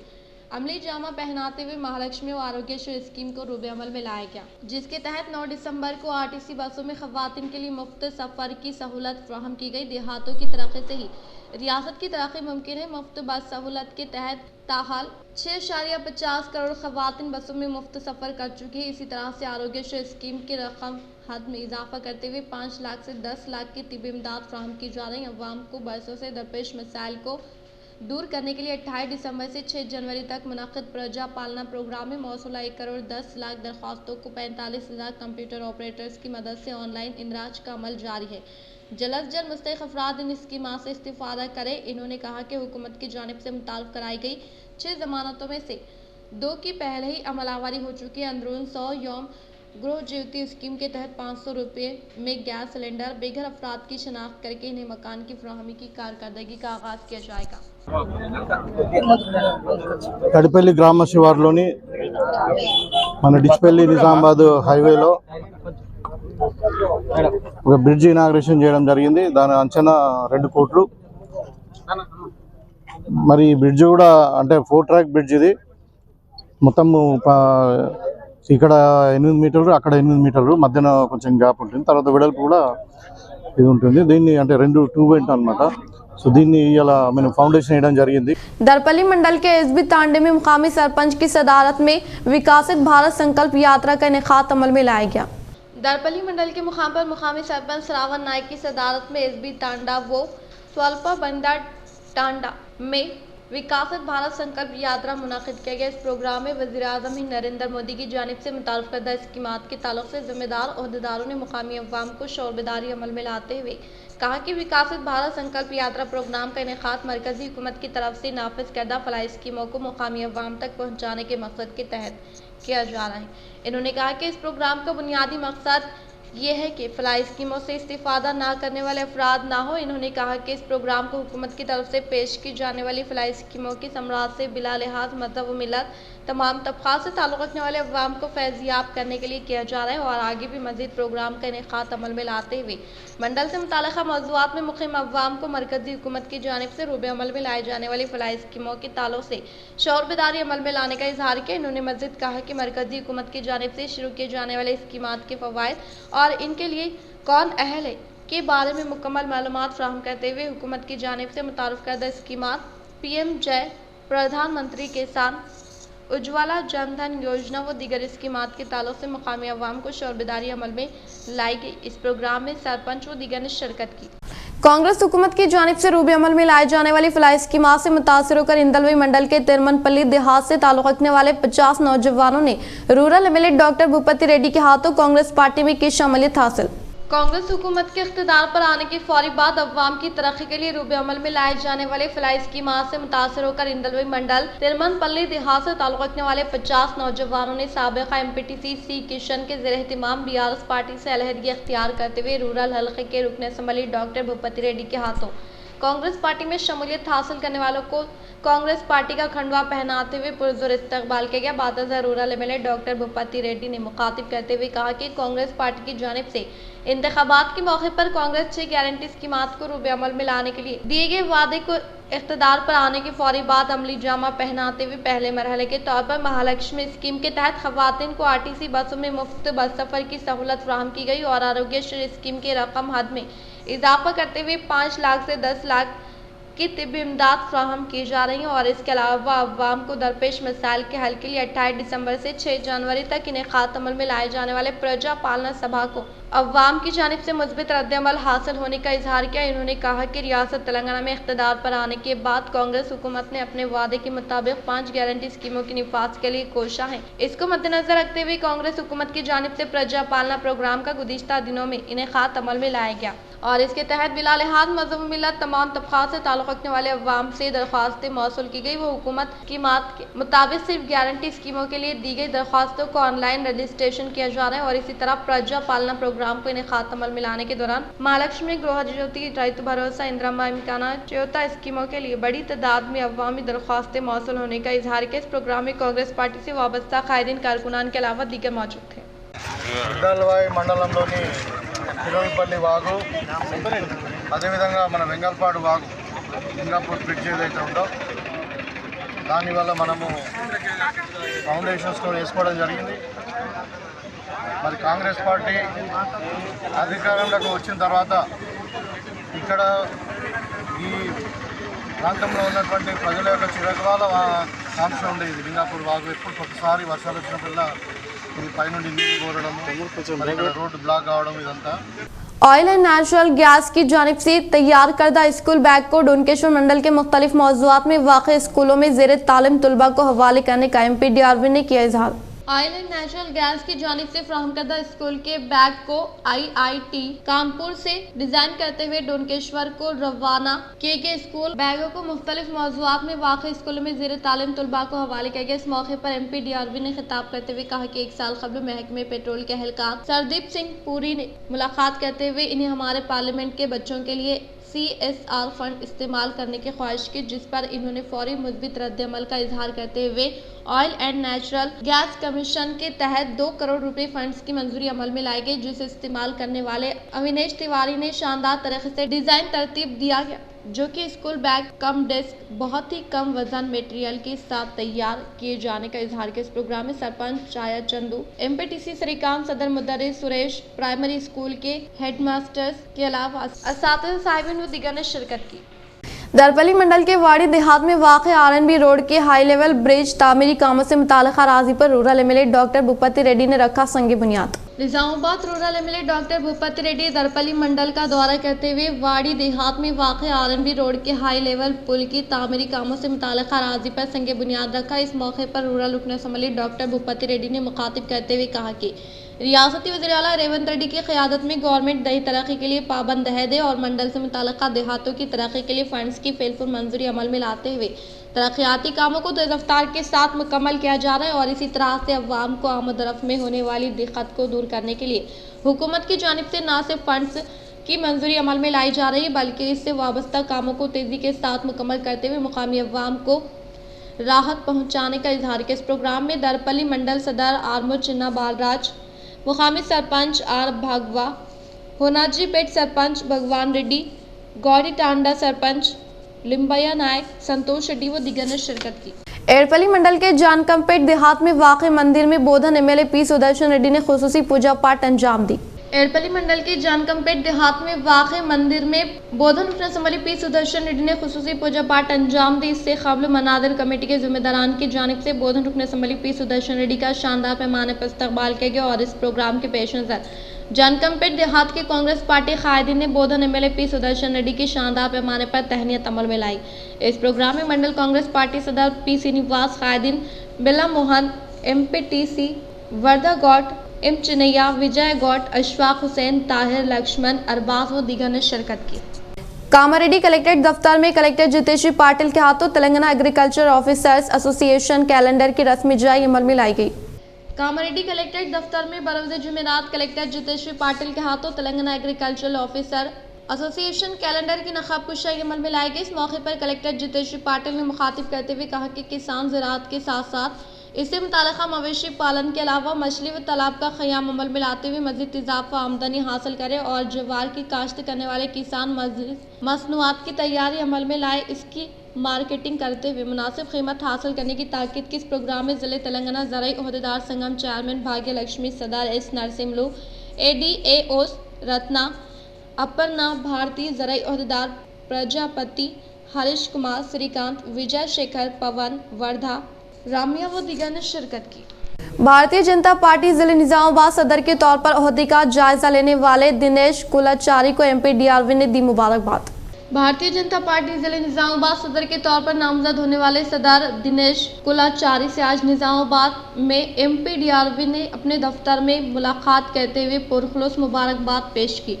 Speaker 1: अमली जामा पहनाते हुए महालक्ष्मी और आरोग्यश्री स्कीम को रूबे अमल में लाया गया, जिसके तहत 9 दिसंबर को आरटीसी बसों में खवातीन के लिए मुफ्त सफ़र की सहूलत फ्राहम की गई। देहातों की तरक्की से ही रियासत की तरक्की मुमकिन है। मुफ्त बस सहूलत के तहत ताहाल 6.50 करोड़ खवातीन बसों में मुफ्त सफ़र कर चुकी है। इसी तरह से आरोग्यश्री स्कीम की रकम हद में इजाफा करते हुए 5 लाख से 10 लाख की तिब्बी इमदाद फ्राहम की जा रही है। अवाम को बरसों से दरपेश मसाइल को दूर करने के लिए 28 दिसंबर से 6 जनवरी तक मुनक़िद प्रजा पालना प्रोग्राम में मौसूला 1 करोड़ 10 लाख दरख्वास्तों को 45,000 कंप्यूटर ऑपरेटर्स की मदद से ऑनलाइन इंदराज का अमल जारी है। जल्द से जल्द मुस्तहिक़ अफराद इन स्कीम से इस्तिफ़ादा करें। इन्होंने कहा कि हुकूमत की जानिब से मुताल्लिक़ कराई गई 6 ज़मानतों में से 2 की पहले ही अमलावरी हो चुकी है। अंदरून 100 यौम
Speaker 3: गृह ज्योति स्कीम के तहत 500 रुपये में गैस सिलेंडर बेघर अफराद की शनाख्त करके इन्हें मकान की फराहमी की कारकर्दगी का आगाज किया जाएगा।
Speaker 7: తడిపల్లి గ్రామ శివారులోని మన డిచ్పల్లి నిజామాబాద్ హైవేలో ఒక బ్రిడ్జ్ ఇనాగ్రేషన్ చేయడం జరిగింది. దాని అంచనా 2 కోట్లు. మరి ఈ బ్రిడ్జ్ కూడా అంటే 4 ట్రాక్ బ్రిడ్జ్ ఇది. మొత్తం ఇక్కడ 8 మీటర్లు, అక్కడ 8 మీటర్లు, మధ్యన కొంచెం గ్యాప్ ఉంటుంది. తర్వాత వెడల్పు కూడా ఇది ఉంటుంది. దీన్ని అంటే 2 వెంట అన్నమాట. సో దీన్ని ఇలా మనం ఫౌండేషన్ వేయడం జరిగింది.
Speaker 1: दरपल्ली मंडल के एसबी तांडे में मुकामी सरपंच की सदारत में विकसित भारत संकल्प यात्रा का इनेकाद अमल में लाया गया।
Speaker 3: दरपल्ली मंडल के मुकाम पर मुकामी सरपंच श्रावण नायक की सदारत में एसबी तांडा व स्वल्पा बंदा टांडा में विकसित भारत संकल्प यात्रा मुनाकिद किया गया। इस प्रोग्राम में वज़ीर आज़म नरेंद्र मोदी की जानिब से मुतारफ़ करदा स्कीमात के ताल्लुक से जिम्मेदार ओहदेदारों ने मुकामी अवाम को शौर बेदारी अमल में लाते हुए कहा कि विकसित भारत संकल्प यात्रा प्रोग्राम का इनेकाद मरकजी हुकूमत की तरफ से नाफिज करदा फलाही स्कीमों को मुकामी अवाम तक पहुँचाने के मकसद के तहत किया जा रहा है। इन्होंने कहा कि इस प्रोग्राम का बुनियादी मकसद ये है कि फलाही स्कीमों से इस्तिफादा ना करने वाले अफराद ना हो। इन्होंने कहा कि इस प्रोग्राम को हुकूमत की तरफ से पेश की जाने वाली फलाही स्कीमों की समरात से बिला लिहाज मज़हब व मिलत तमाम तबक़ात से ताल्लुक़ रखने वाले अवाम को फैज़याब करने के लिए किया जा रहा है और आगे भी मज़ीद प्रोग्राम का इनेकाद अमल में लाते हुए मंडल से मुताल्लिक़ा मौज़ूआत में मुक़ीम अवाम को मरकज़ी हुकूमत की जानिब से रूबे अमल में लाई जाने वाली फलाही स्कीमों के ताल्लुक़ से शौर बेदारी अमल में लाने का इज़हार किया। इन्होंने मज़ीद कहा कि मरकज़ी हुकूमत की जानिब से शुरू किए जाने वाले स्कीमात के फ़वाइद और इनके लिए कौन अहल है के बारे में मुकम्मल मालूमात फ़राहम करते हुए हुकूमत की जानिब से मुतारफ़ करदा स्कीमात PM जय, प्रधानमंत्री किसान उज्ज्वला जनधन योजना व दीगर स्कीमात के ताल्लुक से मुकामी अवाम को शौर बेदारी अमल में लाई गई। इस प्रोग्राम में सरपंच व दीगर ने शिरकत की।
Speaker 1: कांग्रेस हुकूमत की जानिब से रूबे अमल में लाए जाने वाली फलाही स्कीमात से मुतासिर होकर इंदलवी मंडल के तिरमनपल्ली देहात से ताल्लुक रखने वाले 50 नौजवानों ने rural MLA doctor Bhupathi Reddy के हाथों कांग्रेस पार्टी में की शमूलियत हासिल।
Speaker 3: कांग्रेस हुकूमत के इख्तिदार पर आने के फौरी बाद अवाम की तरक्की के लिए रूबे अमल में लाए जाने वाले फलाही स्कीमात से मुतासिर होकर इंदलवी मंडल तिरमनपल्ली देहात से ताल्लुक रखने वाले 50 नौजवानों ने साबिक़ा MPTC सी किशन के ज़ेर एहतिमाम BRS पार्टी से अलहदगी अख्तियार करते हुए रूरल हल्के के रुकन असम्बली डॉक्टर भूपति रेड्डी के हाथों कांग्रेस पार्टी में शमूलियत हासिल करने वालों को कांग्रेस पार्टी का खंडवा पहनाते हुए पुरजोर इस्तकबाल किया गया। बाद rural MLA doctor Bhupathi Reddy ने मुखातिब करते हुए कहा कि कांग्रेस पार्टी की जानिब से इंतखाबात के मौके पर कांग्रेस 6 गारंटी स्कीमात को रूबे अमल में लाने के लिए दिए गए वादे को इख्तिदार पर आने के फौरी बाद अमली जामा पहनाते हुए पहले मरहले के तौर पर महालक्ष्मी स्कीम के तहत खवातीन को RTC बसों में मुफ्त बस सफ़र की सहूलत फराहम की गई और आरोग्य श्री स्कीम के रकम हद में इजाफा करते हुए 5 लाख से 10 लाख की तिब्बी इमदाद फ्राहम की जा रही है और इसके अलावा अवाम को दरपेश मसाइल के हल के लिए 28 दिसंबर से 6 जनवरी तक इनेकाद अमल में लाए जाने वाले प्रजा पालना सभा को अवाम की जानिब से मुस्बित रद्द-ए-अमल हासिल होने का इजहार किया। इन्होंने कहा कि रियासत तेलंगाना में इख्तिदार पर आने के बाद कांग्रेस हुकूमत ने अपने वादे के मुताबिक 5 गारंटी स्कीमों की निफाज के लिए कोशा है। इसको मद्देनजर रखते हुए कांग्रेस हुकूमत की जानिब से प्रजा पालना प्रोग्राम का गुज़िश्ता दिनों में इनेकाद अमल में लाया गया और इसके तहत बिला लिहाज मज़हब मिलत तमाम तबक़ात से ताल्लुक़ रखने वाले अवाम से दरख्वास्तें मौसूल की गई। वो हुकूमत की मात के मुताबिक सिर्फ गारंटी स्कीमों के लिए दी गई दरख्वास्तों को ऑनलाइन रजिस्ट्रेशन किया जा रहा है और इसी तरह प्रजा पालना प्रोग्राम को इनेकाद अमल में लाने के दौरान महालक्ष्मी गृह ज्योति रैतु भरोसा इंदिरा इम्काना च्योता स्कीमों के लिए बड़ी तादाद में अवामी दरख्वास्तें मौसूल होने का इजहार किया। इस प्रोग्राम में कांग्रेस पार्टी से वाबस्ता कायदीन कारकुनान के अलावा दीगर मौजूद थे।
Speaker 7: మండలంలోని తిరుమలపల్లి వాగు అదేవిధంగా మన వెంగల్పాడు వాగు సింగాపూర్ బ్రిడ్జ్ ఏదైతే ఉందో దానివల్ల మనము ఫౌండేషన్స్ కూడా వేసుకోవడం జరిగింది. మరి కాంగ్రెస్ పార్టీ అధికారంలోకి వచ్చిన తర్వాత ఇక్కడ ఈ ప్రాంతంలో ఉన్నటువంటి ప్రజల యొక్క చిరకాల కాంక్ష ఉండేది సింగాపూర్ వాగు ఎప్పుడు ప్రతిసారి వర్షాలు వచ్చినప్పుడల్లా ఇది పైనుండి నీళ్ళు కోరడం రోడ్డు బ్లాక్ కావడం ఇదంతా।
Speaker 1: ऑयल एंड नेचुरल गैस की जानिब से तैयार करदा स्कूल बैग को डोनकेश्वर मंडल के मुख्तलिफ मौज़ूआत में वाक़ स्कूलों में ज़ेर तालीम तलबा को हवाले करने का MP DRV ने किया इजहार।
Speaker 3: ऑयल एंड नेचुरल गैस की जानिब से फ्राहम करदा स्कूल के बैग को IIT कानपुर से डिजाइन करते हुए डोनकेश्वर को रवाना किए गए। स्कूल बैगों को मुख्तलिफ मौज़ूआत में वाक़ई स्कूलों में ज़ेर तालीम तलबा को हवाले किया गया। इस मौके पर MP DRV ने खिताब करते हुए कहा कि 1 साल कबल महकमे पेट्रोल के एहलकार सरदीप सिंह पुरी ने मुलाकात करते हुए इन्हें हमारे पार्लियामेंट के बच्चों के लिए CSR फंड इस्तेमाल करने की ख्वाहिश की, जिस पर इन्होंने फौरी मुस्बित रद्द-ए-अमल का इजहार करते हुए oil and natural gas commission के तहत 2 करोड़ रुपए फंड्स की मंजूरी अमल में लाई गई, जिसे इस्तेमाल करने वाले अविनेश तिवारी ने शानदार तरीके से डिजाइन तरतीब दिया गया, जो कि स्कूल बैग कम डेस्क बहुत ही कम वजन मटेरियल के साथ तैयार किए जाने का इजहार किया। इस प्रोग्राम में सरपंच छाया चंदू, MPTC श्रीकांत, सदर मुदर्रिस सुरेश, प्राइमरी स्कूल के हेडमास्टर्स के अलावा असातिज़ा साहिबीन व दीगर ने शिरकत की।
Speaker 1: दरपली मंडल के वाड़ी देहात में वाक़ RNB रोड के हाई लेवल ब्रिज तामीरी कामों से मुताल्लिक़ अराज़ी पर rural MLA doctor Bhupathi Reddy ने रखा संग बुनियाद।
Speaker 3: Nizamabad rural MLA doctor Bhupathi Reddy Dharpally मंडल का दौरा करते हुए वाड़ी देहात में वाक़ RNB रोड के हाई लेवल पुल की तामीरी कामों से मुताल्लिक़ अराज़ी पर संग बुनियाद रखा। इस मौके पर रूरल रुकन असम्बली डॉक्टर भूपति रेड्डी ने मुखातिब करते हुए कहा कि रियासती वज़ीर आला रेवंत रेड्डी की क़यादत में गवर्नमेंट दही तरक्की के लिए पाबंद है और मंडल से मुताल्लिक़ा देहातों की तरक्की के लिए फंड्स की फिलफुल मंजूरी अमल में लाते हुए तरक्याती कामों को तेज़ रफ्तार के साथ मुकम्मल किया जा रहा है और इसी तरह से अवाम को आमद-ओ-रफ़्त में होने वाली दिक्कत को दूर करने के लिए हुकूमत की जानिब से न सिर्फ फंड्स की मंजूरी अमल में लाई जा रही है, बल्कि इससे वाबस्ता कामों को तेज़ी के साथ मुकम्मल करते हुए मुकामी अवाम को राहत पहुँचाने का इजहार किया। इस प्रोग्राम में दरपली मंडल सदर आरमो चिन्ना बालराज, मुकामी सरपंच R भागवा, होनाजी पेट सरपंच भगवान रेड्डी, गौरी टांडा सरपंच लिम्बैया नायक, संतोष रेड्डी व दीगर ने शिरकत की।
Speaker 1: एड़पली मंडल के जानकमपेट देहात में वाक़ मंदिर में बोधन MLA P सुदर्शन रेड्डी ने खुसूसी पूजा पाठ अंजाम दी।
Speaker 3: एड़पली मंडल के जानकमपेट देहात में वाक़ मंदिर में बोधन रुकन असम्बली P सुदर्शन रेड्डी ने खुसूसी पूजा पाठ अंजाम दी। इससे कबल मनादिर कमेटी के जिम्मेदारान की जानिब से बोधन रुकन असम्बली P सुदर्शन रेड्डी का शानदार पैमाने पर इस्तकबाल किया गया और इस प्रोग्राम के पेश नज़र जानकमपेट देहात के कांग्रेस पार्टी कायदीन ने बोधन MLA P सुदर्शन रेड्डी की शानदार पैमाने पर तहनीत अमल में लाई। इस प्रोग्राम में मंडल कांग्रेस पार्टी सदर P श्रीनिवास, कायदीन बिल्ला मोहन, MPTC वर्धा गौट, M चिनैया, विजय गौट, अशफाक हुसैन, ताहिर, लक्ष्मण, अरबाज व दीगर ने शिरकत की।
Speaker 1: कामारेड्डी कलेक्ट्रेट दफ्तर में कलेक्टर जितेश्री पाटिल के हाथों Telangana agriculture officers association calendar की रस्मी इजराई अमल में लाई गई।
Speaker 3: कामारेड्डी कलेक्ट्रेट दफ्तर में बरोज़ जुमेरात कलेक्टर जितेश्री पाटिल के हाथों Telangana agricultural officer association calendar की नक़ाब कुशाई अमल में लाई गई। इस मौके पर कलेक्टर जितेश्री पाटिल ने मुखातिब करते हुए कहा कि किसान ज़राअत के साथ साथ इससे मुताल्लिक़ मवेशी पालन के अलावा मछली व तालाब का क़याम अमल में लाते हुए मज़ीद इज़ाफ़ा आमदनी हासिल करें और ज्वार की काश्त करने वाले किसान मसनूआत की तैयारी अमल में लाए, इसकी मार्केटिंग करते हुए मुनासिब कीमत हासिल करने की ताकीद की। इस प्रोग्राम में ज़िले तेलंगाना ज़राई ओहदेदार संगम चेयरमैन भाग्य लक्ष्मी, सदर S नरसिम्लू, ADAOs रत्ना, अपर्णा भारती, ज़राई ओहदेदार प्रजापति, हरीश कुमार, श्रीकांत, विजय शेखर, पवन, वर्धा, रामिया व दीगर ने शिरकत की।
Speaker 1: भारतीय जनता पार्टी जिले निजामाबाद सदर के तौर पर ओहदे का जायजा लेने वाले दिनेश कुलाचारी को MP DRV ने दी मुबारकबाद।
Speaker 3: भारतीय जनता पार्टी जिले निजामाबाद सदर के तौर पर नामजद होने वाले सदर दिनेश कुलाचारी से आज निजामाबाद में MP DRV ने अपने दफ्तर में मुलाकात करते हुए पुरखुलूस मुबारकबाद पेश की।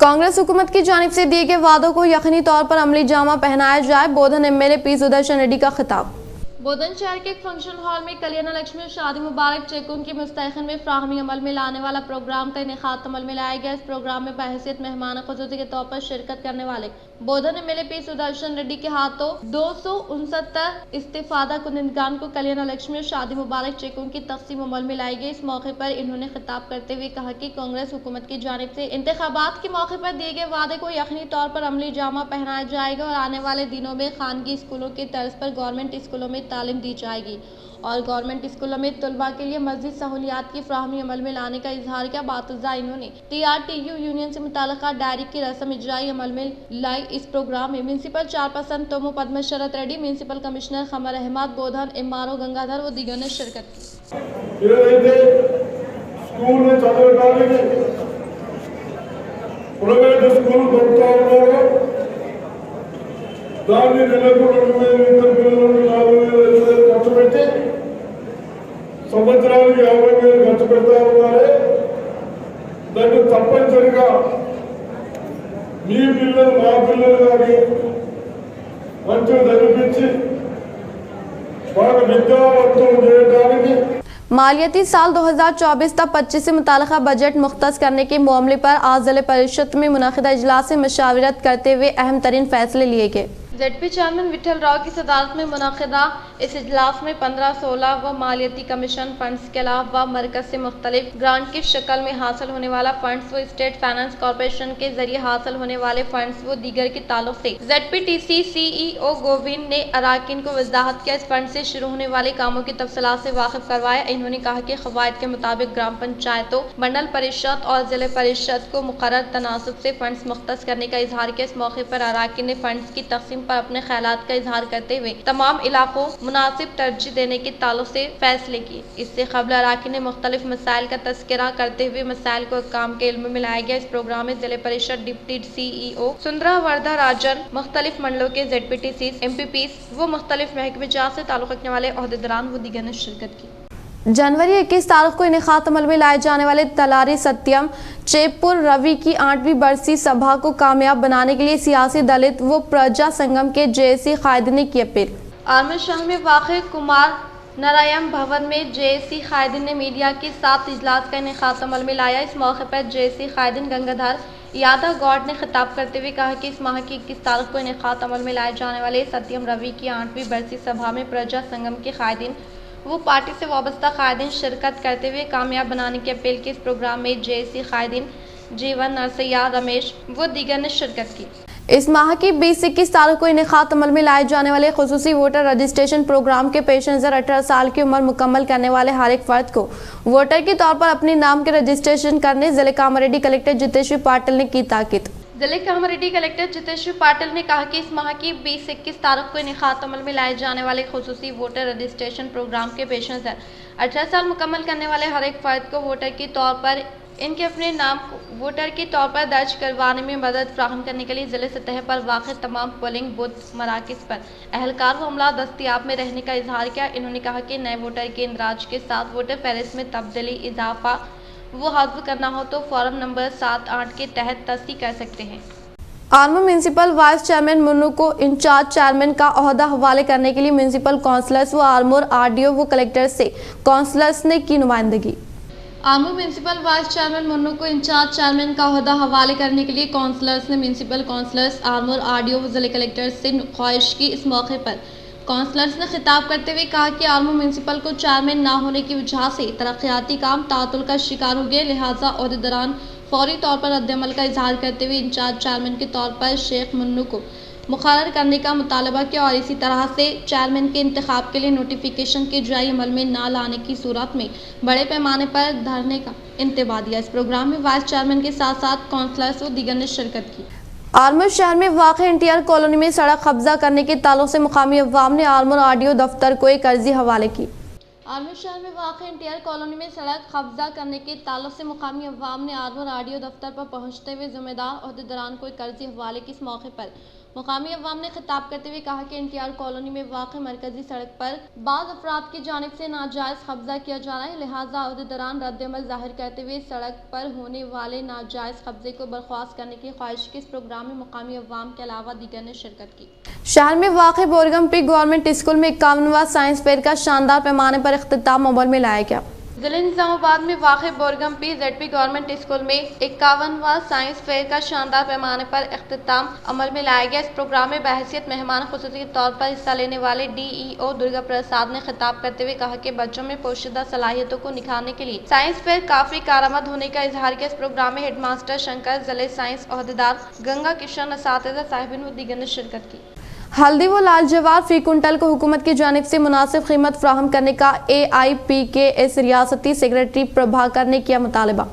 Speaker 1: कांग्रेस हुकूमत की जानिब से दिए गए वादों को यकीनी तौर पर अमली जामा पहनाया जाए, बोधन MLA P सुदर्शन रेड्डी का खिताब।
Speaker 3: बोधन शहर के एक फंक्शन हॉल में कल्याण लक्ष्मी और शादी मुबारक चेकों की मुस्तहक़िन में फ्राहमी अमल में लाने वाला प्रोग्राम का इनेकाद अमल में लाया गया। इस प्रोग्राम में बहैसियत मेहमान ख़ुसूसी के तौर पर शिरकत करने वाले बोधन MLA P सुदर्शन रेड्डी के हाथों 269 इस्तिफादा कुनिंदगान को कल्याण लक्ष्मी और शादी मुबारक चेकों की तकसीम अमल में लाई गई। इस मौके पर इन्होंने खिताब करते हुए कहा कि कांग्रेस हुकूमत की जानिब से इंतखाबात के मौके पर दिए गए वादे को यकीनी तौर पर अमली जामा पहनाया जाएगा और आने वाले दिनों में खानगी स्कूलों की तर्ज पर गवर्नमेंट स्कूलों में तालीम दी जाएगी और गवर्नमेंट स्कूलों में तलबा के लिए मज़ीद सहूलियात की फ्राहमी अमल में लाने का इजहार किया। बातज़ा इन्होंने TRTU यूनियन से मुताल्लिक़ा डायरी की रस्म इजराई अमल में लाई। इस प्रोग्राम में म्यूनसिपल चेयरपर्सन तोमो पद्म शरत रेड्डी, म्यूनसिपल कमिश्नर खमर अहमद, बोधन MRO गंगाधर व दीगर ने शिरकत
Speaker 8: సంవత్సరానికి విద్యావంతులు చేయడానికి
Speaker 1: मालियाती साल 2024 तक 25 से मुताल्लिका बजट मुख्तस करने के मामले पर आज जिला परिषद में मुनअक़िदा इजलास से मशावरत करते हुए अहम तरीन फैसले लिए गए। ZP चेयरमैन विठल राव की सदारत में मुनअक़िदा इस इजलास में 15-16 व मालियाती कमीशन फंड्स के अलावा मरकज से मुख्तलिफ ग्रांट की शक्ल में हासिल होने वाला फंड्स व स्टेट फाइनेंस कॉरपोरेशन के जरिए हासिल होने वाले फंड्स व दीगर के ताल्लुक से ZPTC CEO गोविंद ने अराकीन को वजाहत किया। इस फंड से शुरू होने वाले कामों की तफसीलात से वाकिफ करवाया। इन्होंने कहा कि क़वायद के मुताबिक ग्राम पंचायतों, मंडल परिषद और जिला परिषद को मुकर्रर तनासब से फंड्स मुख्तस करने का इजहार किया। इस मौके पर अराकीन ने फंड्स की तकसीम पर अपने ख्यालात का इजहार करते हुए तमाम इलाकों मुनासिब तरजीह देने के ताल्लुक से फैसले किए। इससे कबल अराकीन ने मुख्तलिफ मसाइल का तस्करा करते हुए मसाइल को काम के इल्म में लाया गया। इस प्रोग्राम में जिला परिषद डिप्टी CEO सुंदरा वर्धा राजन, मुख्तलिफ मंडलों के ZPTC MPPs व मुख्तलिफ महकमे जात से ताल्लुक रखने वाले ओहदेदारान व दीगर ने शिरकत की। जनवरी 21 तारीख को इनेकात अमल में लाए जाने वाले तलारी सत्यम चेपुर रवि की 8वीं बरसी सभा को कामयाब बनाने के लिए सियासी दलित व प्रजा संगम के JSC कायदीन ने की अपील। आमिर शहर में वाक़ कुमार नारायण भवन में JSC कायदीन ने मीडिया के साथ इजलास का इनेकात अमल में लाया। इस मौके पर JSC कायदीन गंगाधर यादव गौड ने खिताब करते हुए कहा कि इस माह की 21 तारीख को इनेकात अमल में लाए जाने वाले सत्यम रवि की 8वीं बरसी सभा में प्रजा संगम के कायदीन वो पार्टी से वाबस्ता कायदीन शिरकत करते हुए कामयाब बनाने की अपील की। इस प्रोग्राम में JSC कायदीन जीवन नरसैया, रमेश व दीगर ने शिरकत की। इस माह की 20-21 तारीख को इनेकात अमल में लाए जाने वाले खुसूसी वोटर रजिस्ट्रेशन प्रोग्राम के पेश नज़र 18 साल की उम्र मुकम्मल करने वाले हर एक फर्द को वोटर के तौर पर अपने नाम के रजिस्ट्रेशन करने जिले कामारेड्डी कलेक्टर जितेश्वर पाटिल ने की ताकीद। जिले कामारेड्डी कलेक्टर जितेश्वर पाटिल ने कहा कि इस माह की 20-21 तारीख को इनेकात अमल में लाए जाने वाले खुसूसी वोटर रजिस्ट्रेशन प्रोग्राम के पेश नज़र 18 साल मुकम्मल करने वाले हर एक फर्द को वोटर के तौर पर इनके अपने नाम को वोटर के तौर पर दर्ज करवाने में मदद फ्राहम करने के लिए जिले सतह पर वाक़ तमाम पोलिंग बूथ मराकज़ पर अहलकार व अमला दस्तियाब में रहने का इजहार किया। इन्होंने कहा कि नए वोटर के इंदराज के साथ वोटर फहरिस्त में तब्दीली, इजाफा वो हज़्फ करना हो तो फॉर्म नंबर 7-8 के तहत तस्दीक कर सकते हैं। Armoor municipal vice chairman Munnu को इंचार्ज चेयरमैन का ओहदा हवाले करने के लिए म्यूनसिपल काउंसलर्स व आर्मूर RDO व कलेक्टर से काउंसलर्स ने की नुमाइंदगी। Armoor municipal vice chairman Munnu को इंचार्ज चेयरमैन का ओहदा हवाले करने के लिए काउंसलर्स ने म्यूनसिपल काउंसलर्स, आर्मूर RDO व जिला कलेक्टर से ख्वाहिश की। इस मौके पर काउंसलर्स ने खिताब करते हुए कहा कि आर्मू म्यूनसिपल को चेयरमैन ना होने की वजह से तरक्याती काम तातुल का शिकार हो गए, लिहाजा ओहदेदारान फौरी तौर पर रद्दअमल का इजहार करते हुए इंचार्ज चेयरमैन के तौर पर शेख मुन्नू को मुकर्रर करने का मुतालबा किया और इसी तरह से चेयरमैन के इंतखाब के लिए नोटिफिकेशन के जारी अमल में ना लाने की सूरत में बड़े पैमाने पर धरने का इंतबाह दिया। इस प्रोग्राम में वाइस चेयरमैन के साथ साथ काउंसलर्स व दीगर ने शिरकत की। आर्मूर शहर में वाक़ NTR कॉलोनी में सड़क कब्जा करने के ताल्लुक से मुकामी अवाम ने आर्मूर RDO दफ्तर को एक अर्जी हवाले की। आर्मूर शहर में वाक़ NTR कॉलोनी में सड़क कब्जा करने के ताल्लुक से मुकामी अवाम ने आर्मूर RDO दफ्तर पर पहुंचते हुए जिम्मेदार ओहदेदारान को एक अर्जी हवाले की। इस मौके पर मुकामी अवाम ने खिताब करते हुए कहा कि NTR कॉलोनी में वाक़ मरकजी सड़क पर बाज़ अफराद की जानिब से नाजायज़ कब्जा किया जा रहा है, लिहाजा ओहदेदारान रद्दअमल ज़ाहिर करते हुए सड़क पर होने वाले नाजायज़ कब्जे को बर्खास्त करने की ख्वाहिश की। इस प्रोग्राम में मुकामी अवाम के अलावा दीगर ने शिरकत की। शहर में वाक़ बोरगम पी गवर्नमेंट स्कूल में 51वां साइंस फेयर का शानदार पैमाने पर इख्तिताम अमल में लाया गया। जिले निज़ामाबाद में वाक़ बोरगम पी ZP गवर्नमेंट स्कूल में 51वां साइंस फेयर का शानदार पैमाने पर इख्तिताम अमल में लाया गया। इस प्रोग्राम में बहैसियत मेहमान खुसूसी के तौर पर हिस्सा लेने वाले DEO दुर्गा प्रसाद ने खिताब करते हुए कहा कि बच्चों में पोशीदा सलाहियतों को निखारने के लिए साइंस फेयर काफ़ी कारआमद होने का इजहार किया। इस प्रोग्राम में हेडमास्टर शंकर, जिले साइंस ओहदेदार गंगा किशन, असातिज़ा साहिबीन व दीगर ने शिरकत की। हल्दी व लाल जवार फी कुंटल को हुकूमत की जानिब से मुनासिब कीमत फ्राहम करने का AIPKS रियासती सेक्रेटरी प्रभाकर ने किया मुतालबा।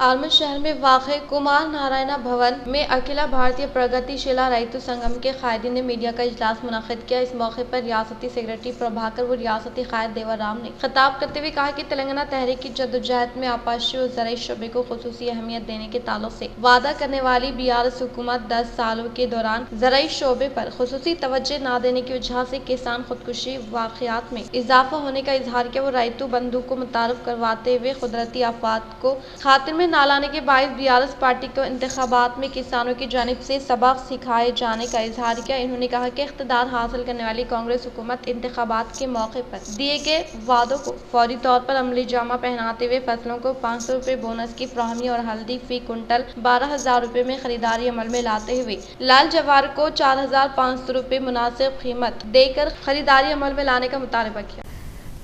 Speaker 1: आर्मूर शहर में वाक़ कुमार नारायण भवन में अखिल भारतीय प्रगतिशील रैतु संगम के कायदीन ने मीडिया का इजलास मुनक़िद किया। इस मौके पर रियासती सेक्रेटरी प्रभाकर व रियासती कायद देवर राम ने खिताब करते हुए कहा कि तेलंगाना तहरीक की जद्दोजहद में आपाशी और ज़राई शोबे को खुसूसी अहमियत देने के ताल्लुक से वादा करने वाली BRS हुकूमत 10 सालों के दौरान ज़राई शोबे पर खुसूसी तवज्जो न देने की वजह से किसान खुदकुशी वाक़यात में इजाफा होने का इजहार किया। वो रैतु बंधु को मुतारफ़ करवाते हुए कुदरती आफात को खातिर में
Speaker 3: न लाने के बायस BRS पार्टी को इंतखाबात में किसानों की जानिब से सबक सिखाए जाने का इजहार किया। इन्होंने कहा कि इख्तिदार हासिल करने वाली कांग्रेस हुकूमत इंतखाबात के मौके पर दिए गए वादों को फौरी तौर पर अमली जामा पहनाते हुए फसलों को 500 रुपये बोनस की फ्राहमी और हल्दी फी कुंटल 12,000 रुपये में खरीदारी अमल में लाते हुए लाल जवार को 4,500 रुपये मुनासिब कीमत देकर खरीदारी अमल में लाने का मुतालबा किया।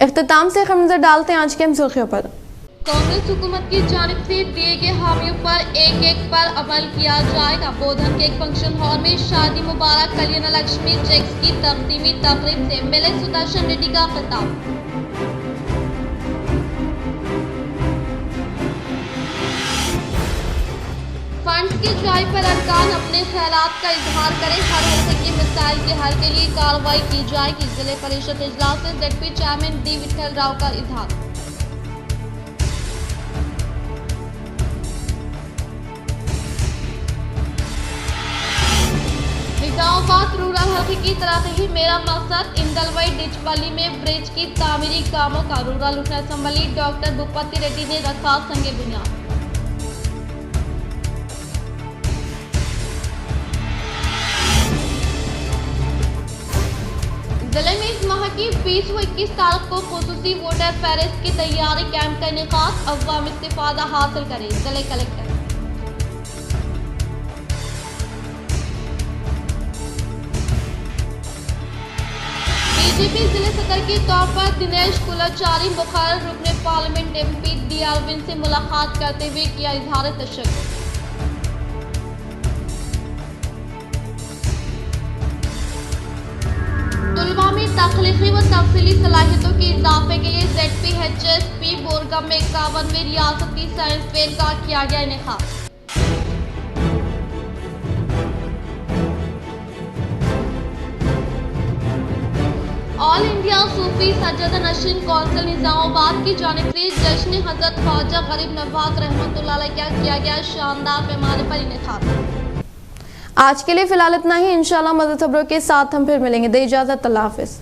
Speaker 1: इख्तिताम से हम नजर डालते हैं आज की सुर्खियों पर।
Speaker 3: कांग्रेस हुकूमत की जानिब से दिए गए हामियों पर एक पर अमल किया जाएगा। बोधन के एक फंक्शन हॉल में शादी मुबारक कल्याण लक्ष्मी चेक्स की तकदीमी तकरीब से मिले सुदर्शन रेड्डी का खिताब। फंड्स की ड्राइव पर अरकान अपने ख्यालात का इजहार करें। हर हल्के के मिसाइल के हल के लिए कार्रवाई की जाएगी। जिले परिषद इजलास में ZP chairman D Vithal Rao का इजहार। निजामाबाद रूरल हल्के की तरक्की ही मेरा मकसद। इंदलवाई डिचपल्ली में ब्रिज की तामीरी कामों का rural assembly doctor Bhupathi Reddy ने रखा संगे बुनियाद। जिले में इस माह की 20 व 21 तारीख को खुसूसी वोटर फहरिस्त की तैयारी कैंप का इनेकाद। अवाम इस्तिफादा हासिल करें। जिले कलेक्टर। बीजेपी जिले सदर के तौर पर दिनेश कुलाचारी मुखर्रर रुकने पार्लियामेंट MP D अरविंद से मुलाकात करते हुए किया इजहार तशक्कुर। तुलबा में तख्लीकी व तफसीली सलाहियतों के इजाफे के लिए ZP HSP बोरगम में 51वें रियासती साइंस फेयर का किया गया इनेकाद। ऑल इंडिया सूफी सज्जद नशीन कौंसिल निजामाबाद की जानिब से जश्न हजरत ख्वाजा गरीब नवाज रहमतुल्लाह अलैह का किया गया शानदार पैमाने पर इनेकाद।
Speaker 1: आज के लिए फिलहाल इतना ही। इंशाल्लाह मज़ीद खबरों के साथ हम फिर मिलेंगे। दे इजाज़त। अल्लाह हाफ़िज़।